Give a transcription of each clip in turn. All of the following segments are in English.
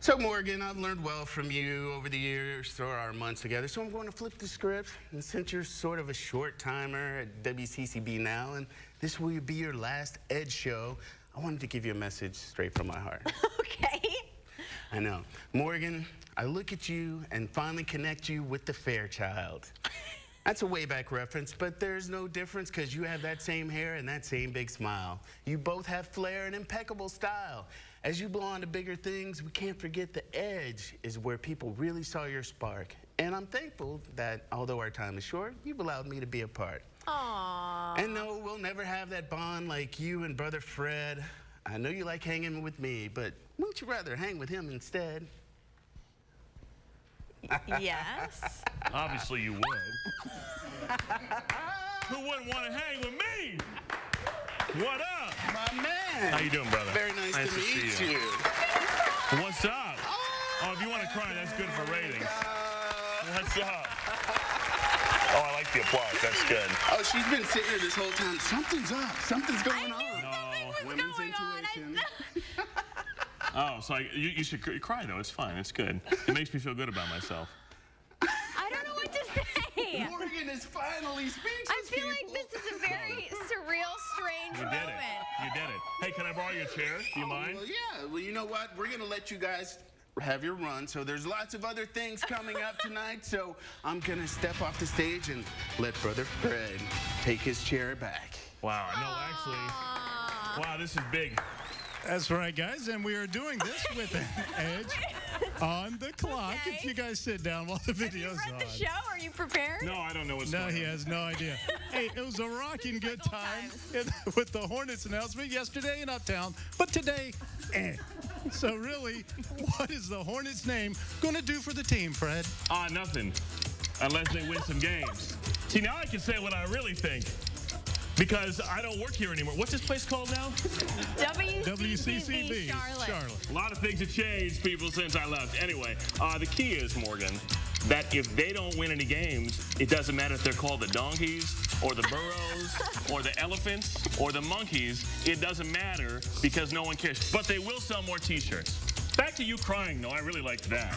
So, Morgan, I've learned well from you over the years through our months together, so I'm going to flip the script. And since you're sort of a short timer at WCCB now, and this will be your last Ed show, I wanted to give you a message straight from my heart. Okay. I know. Morgan, I look at you and finally connect you with the Fairchild. That's a way back reference, but there's no difference because you have that same hair and that same big smile. You both have flair and impeccable style. As you blow on to bigger things, we can't forget the edge is where people really saw your spark. And I'm thankful that, although our time is short, you've allowed me to be a part. Aww. And no, we'll never have that bond like you and Brother Fred. I know you like hanging with me, but wouldn't you rather hang with him instead? Yes. Obviously you would. Who wouldn't want to hang with me? What up? My man. How you doing, brother? Very nice to meet see you. What's up? Oh, if you want to cry, that's good for ratings. What's up? Oh, I like the applause. That's good. Oh, she's been sitting here this whole time. Something's up. Something's going on. No. Women's going on. intuition. Oh, so you should cry, though. It's fine. It's good. It makes me feel good about myself. I don't know what to say. Morgan is finally speechless. I feel like this is a very surreal, strange You moment. did it. You did it. Hey, can I borrow your chair? Do you mind? Well, yeah. Well, you know what? We're going to let you guys have your run. So there's lots of other things coming up tonight. So I'm going to step off the stage and let Brother Fred take his chair back. Wow. No, actually. Wow, this is big. That's right, guys, and we are doing this with an Edge on the clock. Okay. If you guys sit down while the video's Have you on. read the show? Are you prepared? No, I don't know what's No, going on. he has no idea. Hey, it was a rocking good time with the Hornets announcement yesterday in Uptown, but today, So really, what is the Hornets name going to do for the team, Fred? Nothing. Unless they win some games. See, now I can say what I really think. Because I don't work here anymore. What's this place called now? WCCB Charlotte. A lot of things have changed, people, since I left. Anyway, the key is, Morgan, that if they don't win any games, it doesn't matter if they're called the donkeys or the burros or the elephants or the monkeys. It doesn't matter because no one cares. But they will sell more T-shirts. Back to you crying, though. I really liked that.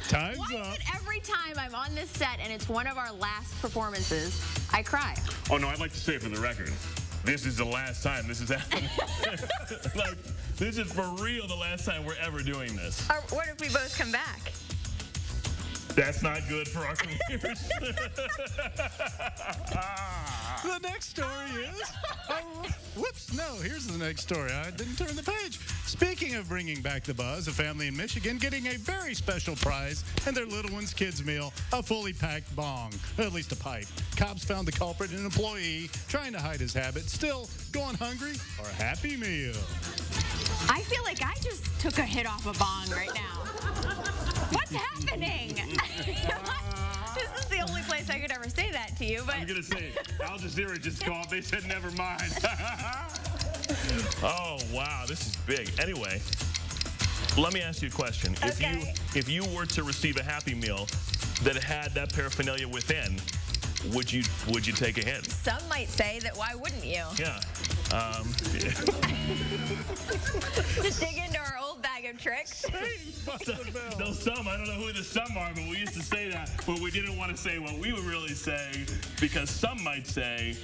Time's Why up. is it every time I'm on this set and it's one of our last performances, I cry? Oh, no, I'd like to say for the record, this is the last time this is happening. Like, this is for real the last time we're ever doing this. Or what if we both come back? That's not good for our careers. The next story is... whoops, no, here's the next story. I didn't turn the page. Speaking of bringing back the buzz, a family in Michigan getting a very special prize and their little one's kids' meal, a fully packed bong, at least a pipe. Cops found the culprit, an employee, trying to hide his habit, still going hungry for a Happy Meal. I feel like I just took a hit off a bong right now. What's happening? This is the only place I could ever say that to you, but... I was going to say, Al Jazeera just called. They said, never mind. Oh, wow, this is big. Anyway, let me ask you a question. Okay. If you were to receive a Happy Meal that had that paraphernalia within, would you take a hit? Some might say that why wouldn't you? Yeah. Just dig into our old bag of tricks. No, some. I don't know who the some are, but we used to say that, but we didn't want to say what we would really say because some might say,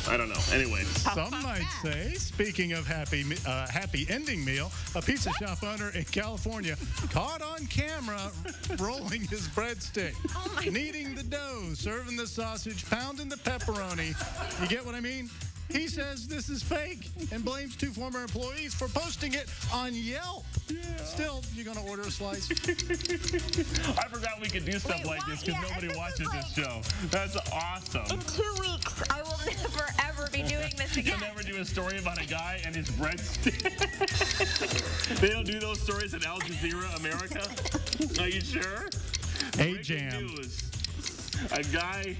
I don't know. Anyway. Some might say, speaking of happy ending meal, a pizza shop owner in California caught on camera rolling his breadstick, kneading the dough, serving the sausage, pounding the pepperoni. You get what I mean? He says this is fake and blames two former employees for posting it on Yelp. Yeah. Still, you're going to order a slice? I forgot we could do stuff like this because nobody watches this show. That's awesome. In 2 weeks, I will never, ever be doing this again. You'll never do a story about a guy and his breadstick. They don't do those stories in Al Jazeera, America? Are you sure? A-Jam. A guy...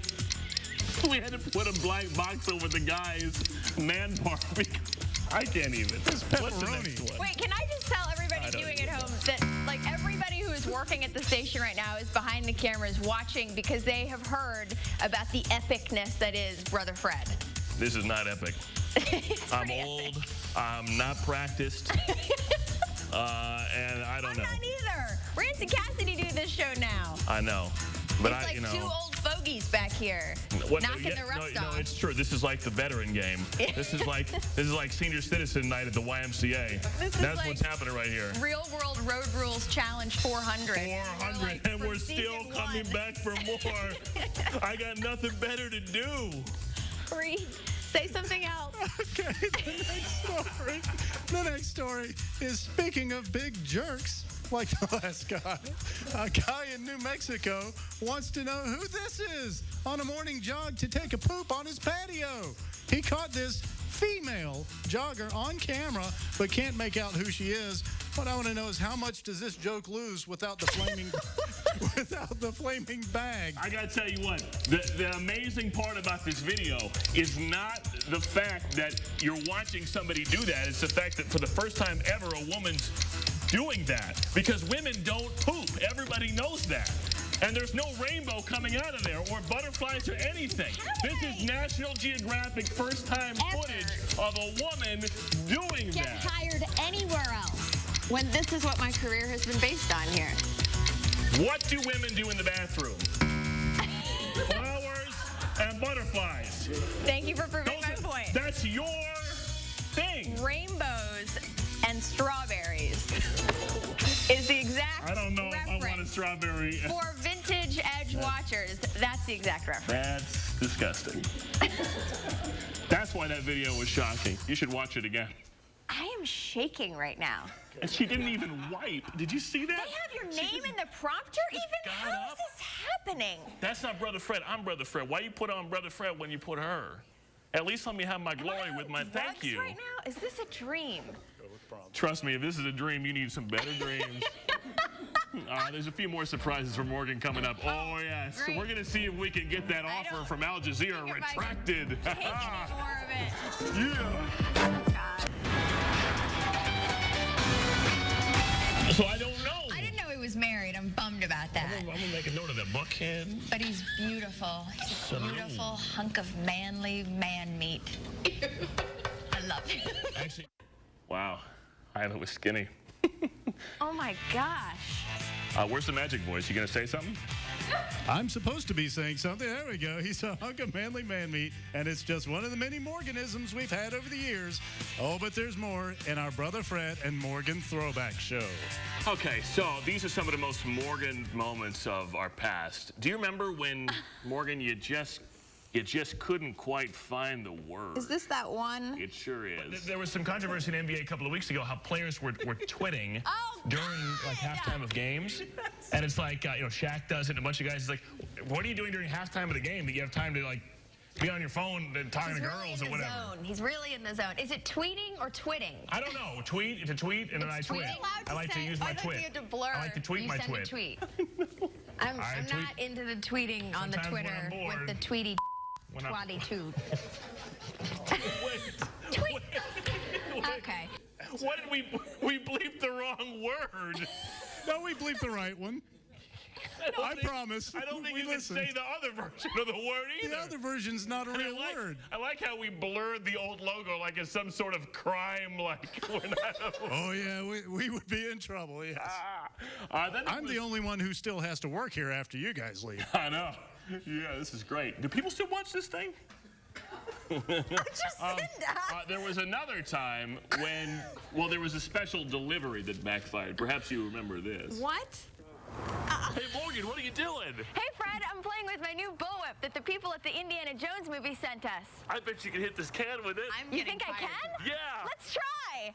We had to put a black box over the guy's man part. I can't even. What's the next one? Wait, can I just tell everybody viewing at home that, like, everybody who is working at the station right now is behind the cameras watching because they have heard about the epicness that is Brother Fred. This is not epic. I'm old. I'm not practiced. and I don't know. I'm not either. Rance and Cassidy do this show now. I know. But It's like two old fogies back here knocking the rust off. No, it's true. This is like the veteran game. This is like senior citizen night at the YMCA. That's like what's happening right here. Real World Road Rules Challenge 400. 400, and we're still coming back for more. I got nothing better to do. Reed, say something else. Okay, the next story is, speaking of big jerks, like the last guy, a guy in New Mexico wants to know who this is on a morning jog to take a poop on his patio. He caught this female jogger on camera, but can't make out who she is. What I want to know is, how much does this joke lose without the flaming bag? I gotta tell you what, the amazing part about this video is not the fact that you're watching somebody do that. It's the fact that for the first time ever, a woman's doing that, because women don't poop. Everybody knows that. And there's no rainbow coming out of there or butterflies or anything. This is National Geographic first-time footage of a woman doing Get that. hired anywhere else when this is what my career has been based on here. What do women do in the bathroom? Flowers and butterflies. Thank you for proving my point. That's your thing. Rainbows and strawberries is the exact I don't know if I want a strawberry. For vintage Edge watchers, that's the exact reference. That's disgusting. That's why that video was shocking. You should watch it again. I am shaking right now. And she didn't even wipe. Did you see that? They have your name in the prompter even? How is this happening? That's not Brother Fred. I'm Brother Fred. Why you put on Brother Fred when you put her? At least let me have my glory with my thank you. Right now? Is this a dream? Trust me, if this is a dream, you need some better dreams. There's a few more surprises for Morgan coming up. Oh, yes. So we're going to see if we can get that offer from Al Jazeera retracted. Take any more of it. Yeah. God. So I don't know. I didn't know he was married. I'm bummed about that. I'm going to make a note of that, Buckhead. But he's beautiful. He's a beautiful hunk of manly man meat. I love him. Actually, wow. I was skinny. Oh my gosh. Where's the magic voice? You going to say something? I'm supposed to be saying something. There we go. He's a hunk of manly man meat, and it's just one of the many Morganisms we've had over the years. Oh, but there's more in our Brother Fred and Morgan Throwback Show. Okay, so these are some of the most Morgan moments of our past. Do you remember when, Morgan, you just couldn't quite find the word? Is this that one? It sure is. There was some controversy in the NBA a couple of weeks ago how players were twitting during like halftime of games. And it's like, Shaq does it, and a bunch of guys is like, what are you doing during halftime of the game that you have time to like be on your phone and talking to girls or whatever? He's really in the zone. Is it tweeting or twitting? I don't know. To tweet, and then I twit. I like to use my twit. I like to tweet my twit. I'm not into the tweeting on the Twitter with the tweety twatty-toot. Tweet. Okay. What did we bleeped the wrong word? No, we bleeped the right one. I promise. I don't think we you can say the other version of the word either. The other version's not a real word. I like how we blurred the old logo like it's some sort of crime. Like we're not. Oh yeah, we would be in trouble. Yes. I'm the only one who still has to work here after you guys leave. I know. Yeah, this is great. Do people still watch this thing? I just said that. There was another time when, there was a special delivery that backfired. Perhaps you remember this. What? Hey, Morgan, what are you doing? Hey, Fred, I'm playing with my new bullwhip that the people at the Indiana Jones movie sent us. I bet you can hit this can with it. You think I can? Yeah. Let's try.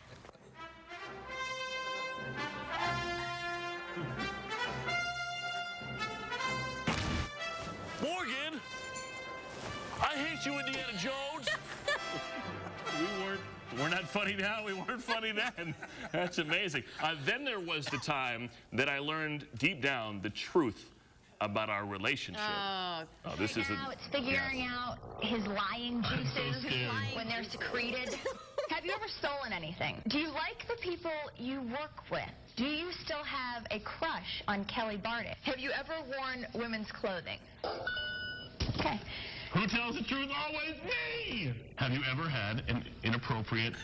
Morgan, I hate you, Indiana Jones. We're not funny now. We weren't funny then. That's amazing. Then there was the time that I learned deep down the truth about our relationship. This is it's figuring out his lying juices when they're secreted. Have you ever stolen anything? Do you like the people you work with? Do you still have a crush on Kelly Bardick? Have you ever worn women's clothing? Okay. Who tells the truth? Always me! Have you ever had an inappropriate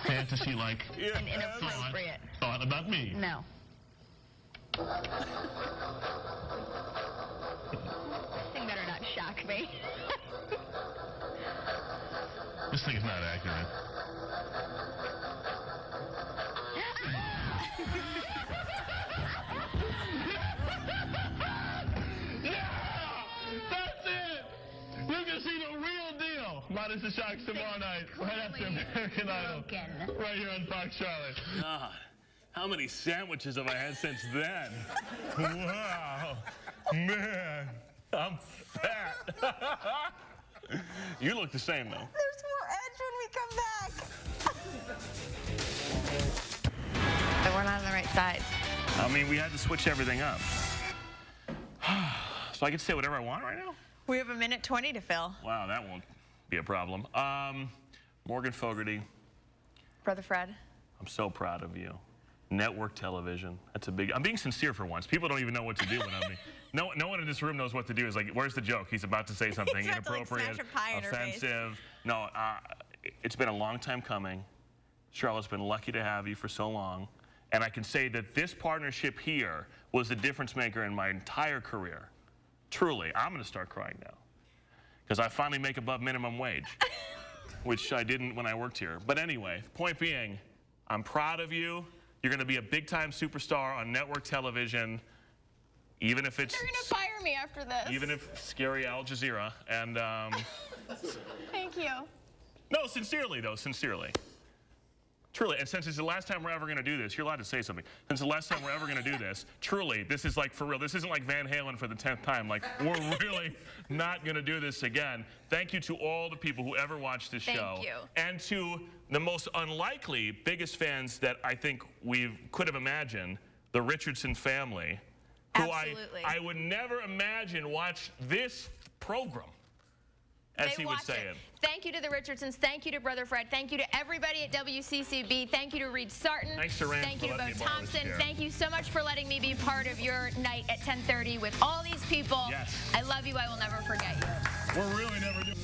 fantasy like An inappropriate thought about me. No. This thing better not shock me. This thing is not accurate. That's it! You can see the real deal. Minus the shocks tomorrow night, right after American Idol. Broken. Right here on Fox Charlotte. God, how many sandwiches have I had since then? Wow. Man, I'm fat. You look the same, though. There's more edge when we come back. But we're not on the right side. I mean, we had to switch everything up. So I can say whatever I want right now? We have 1:20 to fill. Wow, that won't be a problem. Morgan Fogarty, Brother Fred. I'm so proud of you. Network television, that's a big, I'm being sincere for once. People don't even know what to do when I'm being, no one in this room knows what to do. It's like, where's the joke? He's about to say something He's about to, like, inappropriate, smash a pie in her face. offensive. No, it's been a long time coming. Charlotte's been lucky to have you for so long. And I can say that this partnership here was the difference maker in my entire career. Truly, I'm going to start crying now. Because I finally make above minimum wage, which I didn't when I worked here. But anyway, point being, I'm proud of you. You're going to be a big-time superstar on network television, even if it's... They're going to fire me after this. Even if scary Al Jazeera. And, Thank you. no, sincerely, though, sincerely. Truly, and since it's the last time we're ever going to do this, you're allowed to say something. Since the last time we're ever going to do this, truly, this is like for real. This isn't like Van Halen for the 10th time. Like, we're really not going to do this again. Thank you to all the people who ever watched this show. Thank you. And to the most unlikely, biggest fans that I think we could have imagined, the Richardson family, who Absolutely. I would never imagine watch this program. As They he would watch say it. it. Thank you to the Richardsons. Thank you to Brother Fred. Thank you to everybody at WCCB. Thank you to Reed Sarton. Thanks to Rand Thank for you to letting Bo me borrow this Thompson. chair. Thank you so much for letting me be part of your night at 10:30 with all these people. Yes. I love you. I will never forget you. We're really never doing